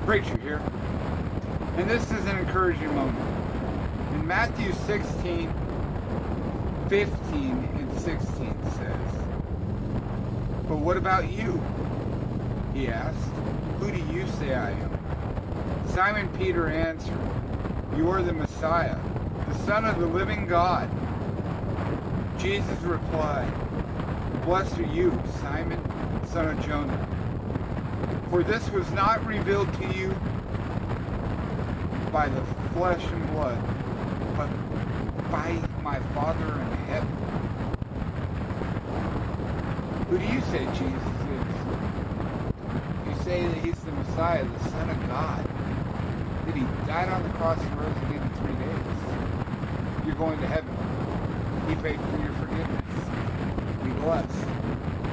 Preacher here. And this is an encouraging moment. In Matthew 16, 15 and 16 says, "But what about you?" he asked. "Who do you say I am?" Simon Peter answered, "You are the Messiah, the Son of the living God." Jesus replied, "Blessed are you, Simon, son of Jonah, for this was not revealed to you by the flesh and blood, but by my Father in heaven." Who do you say Jesus is? You say that he's the Messiah, the Son of God, that he died on the cross and rose again in 3 days. You're going to heaven. He paid for your forgiveness. Be blessed.